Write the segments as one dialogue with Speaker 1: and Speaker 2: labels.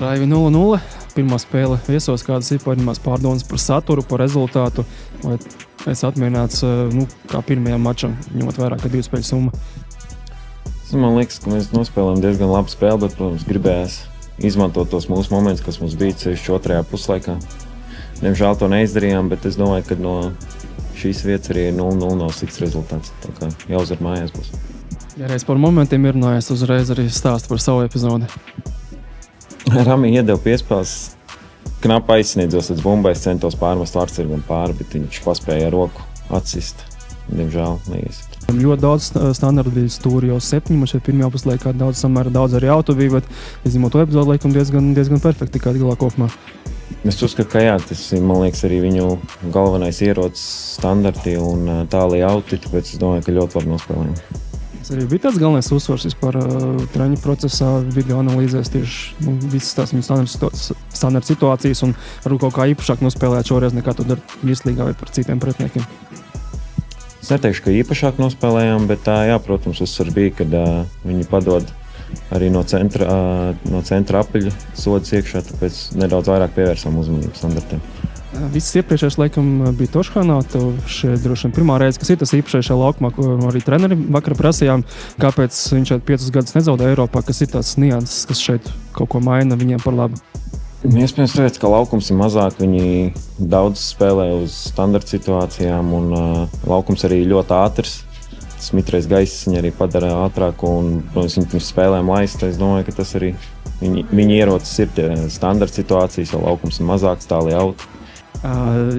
Speaker 1: Raivi 0-0. Pirmā spēle viesos, kādas ir pirmās pārdomas par saturu, par rezultātu. Vai esi apmierināts kā pirmajam mačam, ņemot vērā, ka 2 spēļu summa?
Speaker 2: Man liekas, ka mēs nospēlējām diezgan labu spēli, bet, protams, gribējās izmantot tos mūsu momentus, kas mums bija sevišķi otrajā puslaikā. Diemžēl to neizdarījām, bet es domāju, ka no šīs vietas arī 0-0 nav slikts rezultāts. Tā kā jāuzvar mājās būs.
Speaker 1: Ja reiz par momentiem ir runājis, uzreiz arī stāst par savu epizodi.
Speaker 2: Rami iedeva piespēles, knapi aizsniedzos līdz bumbai, es centos pārmest vārdsargam pāri, bet viņš paspēja ar roku atsist. Diemžēl neiesita.
Speaker 1: Ļoti daudz standartu bija stūri jau 7, man šeit pirmajā puslaikā samērā daudz arī auto bija, bet izņemot to epizodu laikam diezgan perfekti kā galā kopumā.
Speaker 2: Es uzskatu, ka jā, tas ir, man liekas, arī viņu galvenais ierocis standarti un tālī auti, tāpēc es domāju, ka ļoti labi nospēlējām.
Speaker 1: Tas arī bija tāds galvenais uzsvars vispār treņu procesā, video analīzēs tieši visas tās viņu standarta situācijas un varbūt kaut kā īpašāk nospēlēt šoreiz nekā to dar virslīgā vai par citiem pretiniekiem.
Speaker 2: Es neteikšu, ka īpašāk nospēlējām, bet jā, protams, uzsvars bija, kad viņi padod arī no centra apaļa sodas iekšā, tāpēc nedaudz vairāk pievērsām uzmanību standartiem.
Speaker 1: Viss iepriekšējais laikam bija Tošhānā, tev šeit droši vien pirmā reize, kas ir tas īpašais šajā laukumā, ko arī treneri vakar prasījām, kāpēc viņš šeit 5 gadus nezaudē Eiropā, kas ir tās nianses, kas šeit kaut ko maina viņiem par labu.
Speaker 2: Iespējams, tāpēc, ka laukums ir mazāk, viņi daudz spēlē uz standarta situācijām un laukums arī ļoti ātrs. Tas mitrais gaiss viņi arī padara ātrāku un, protams, viņi pirms spēlēm laist. Es domāju, ka tas arī viņi ierocis ir standarta situācijas, jo laukums ir mazāks, tālī auti.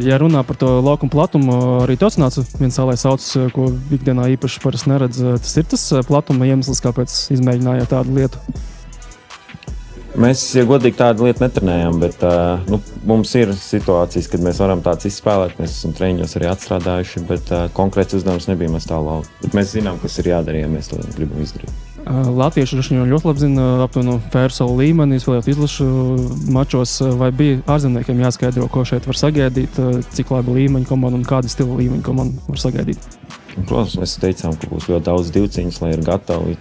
Speaker 1: Ja runā par to laukumu platumu, arī tas nāca viens sālais sauc, ko ikdienā īpaši parasti neredz. Tas ir tas platuma iemesls, kāpēc izmēģinājāt tādu lietu?
Speaker 2: Mēs, ja godīgi, tādu lietu netrenējām, bet mums ir situācijas, kad mēs varam tāds izspēlēt. Mēs esam treniņos arī atstrādājuši, bet konkrēts uzdevums nebija mēs tālu laukt. Bet mēs zinām, kas ir jādara, ja mēs to gribam izdarīt.
Speaker 1: Latvieši droši vien ļoti labi zina aptuveni fēru savu līmeni, spēlējot izlašu mačos. Vai bija ārzemniekiem jāskaidro, ko šeit var sagaidīt, cik labi līmeņa komanda un kāda stila līmeņa komanda var sagaidīt?
Speaker 2: Protams, mēs teicām, ka būs ļoti daudz divcīņas, lai ir gatavi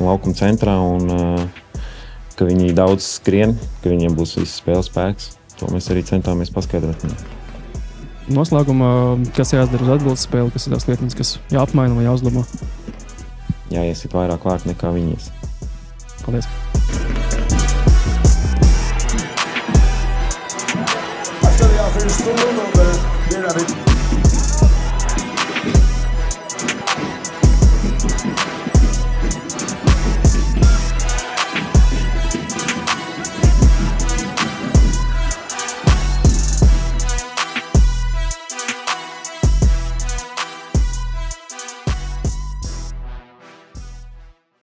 Speaker 2: laukuma centrā un ka viņi daudz skrien, ka viņiem būs viss spēles spēks. To mēs arī centāmies paskaidrot.
Speaker 1: Noslēgumā, kas jāizdara uz atbildes spēli, kas ir tās lietiņas, kas jāapmaina vai jāuzlabo?
Speaker 2: Jāiesit vairāk vārtu nekā viņi ies.
Speaker 1: Paldies!
Speaker 3: After the